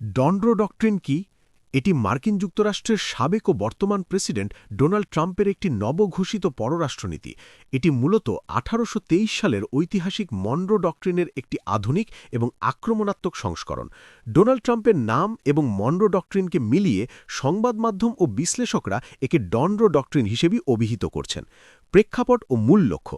ডনরো doctrine কি? এটি মার্কিন যুক্তরাষ্ট্রের সাবেক ও বর্তমান প্রেসিডেন্ট ডোনাল্ড ট্রাম্পের একটি নবঘোষিত পররাষ্ট্রনীতি। এটি মূলত ১৮২৩ সালের ঐতিহাসিক মনরো ডক্ট্রিনের একটি আধুনিক এবং আক্রমণাত্মক সংস্করণ। ডোনাল্ড ট্রাম্পের নাম এবং মনরো ডক্ট্রিনকে মিলিয়ে সংবাদ মাধ্যম ও বিশ্লেষকরা একে ডনরো ডক্ট্রিন হিসেবেই অভিহিত করছেন। প্রেক্ষাপট ও মূল লক্ষ্য: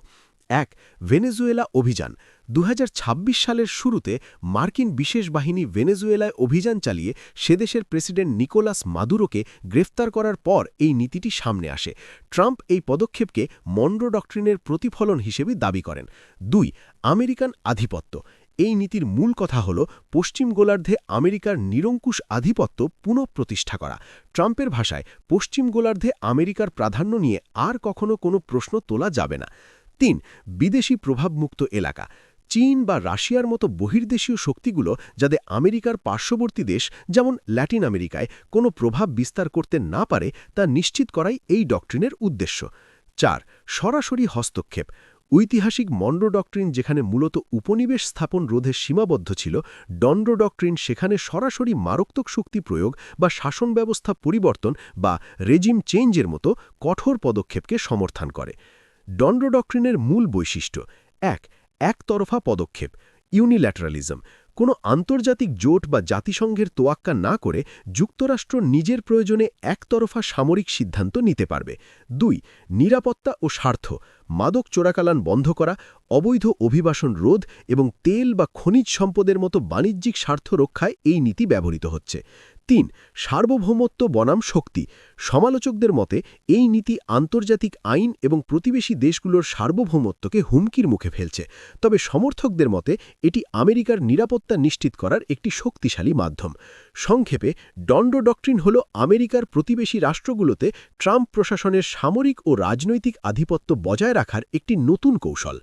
১. ভেনেজুয়েলা অভিযান। ২০২৬ সালের শুরুতে মার্কিন বিশেষ বাহিনী ভেনেজুয়েলায় অভিযান চালিয়ে সেদেশের প্রেসিডেন্ট নিকোলাস মাদুরোকে গ্রেফতার করার পর এই নীতিটি সামনে আসে। ট্রাম্প এই পদক্ষেপকে মনরো ডক্ট্রিনের প্রতিফলন হিসেবে দাবি করেন। ২. আমেরিকান আধিপত্য। এই নীতির মূল কথা হল পশ্চিম গোলার্ধে আমেরিকার নিরঙ্কুশ আধিপত্য পুনঃপ্রতিষ্ঠা করা। ট্রাম্পের ভাষায়, পশ্চিম গোলার্ধে আমেরিকার প্রাধান্য নিয়ে আর কখনো কোনো প্রশ্ন তোলা যাবে না। ৩. বিদেশি প্রভাবমুক্ত এলাকা। চীন বা রাশিয়ার মতো বহির্দেশীয় শক্তিগুলো যাতে আমেরিকার পার্শ্ববর্তী দেশ যেমন ল্যাটিন আমেরিকায় কোনো প্রভাব বিস্তার করতে না পারে তা নিশ্চিত করাই এই ডক্ট্রিনের উদ্দেশ্য। ৪. সরাসরি হস্তক্ষেপ। ঐতিহাসিক মনরো ডক্ট্রিন যেখানে মূলত উপনিবেশ স্থাপন রোধে সীমাবদ্ধ ছিল, ডনরো ডক্ট্রিন সেখানে সরাসরি মারাত্মক শক্তি প্রয়োগ বা শাসন ব্যবস্থা পরিবর্তন বা রেজিম চেঞ্জের মতো কঠোর পদক্ষেপকে সমর্থন করে। ডনরো ডক্ট্রিনের মূল বৈশিষ্ট্য: ১. একতরফা পদক্ষেপ, ইউনিল্যাটারালিজম। কোনো আন্তর্জাতিক জোট বা জাতিসংঘের তোয়াক্কা না করে যুক্তরাষ্ট্র নিজের প্রয়োজনে একতরফা সামরিক সিদ্ধান্ত নিতে পারবে। ২. নিরাপত্তা ও স্বার্থ, মাদক চোরাকালান বন্ধ করা, অবৈধ অভিবাসন রোধ এবং তেল বা খনিজ সম্পদের মতো বাণিজ্যিক স্বার্থ রক্ষায় এই নীতি ব্যবহৃত হচ্ছে। ৩. সার্বভৌমত্ব বনাম শক্তি। সমালোচকদের মতে এই নীতি আন্তর্জাতিক আইন এবং প্রতিবেশী দেশগুলোর সার্বভৌমত্বকে হুমকির মুখে ফেলছে, তবে সমর্থকদের মতে এটি আমেরিকার নিরাপত্তা নিশ্চিত করার একটি শক্তিশালী মাধ্যম। সংক্ষেপে, ডনরো ডক্ট্রিন হল আমেরিকার প্রতিবেশী রাষ্ট্রগুলোতে ট্রাম্প প্রশাসনের সামরিক ও রাজনৈতিক আধিপত্য বজায় রাখার একটি নতুন কৌশল।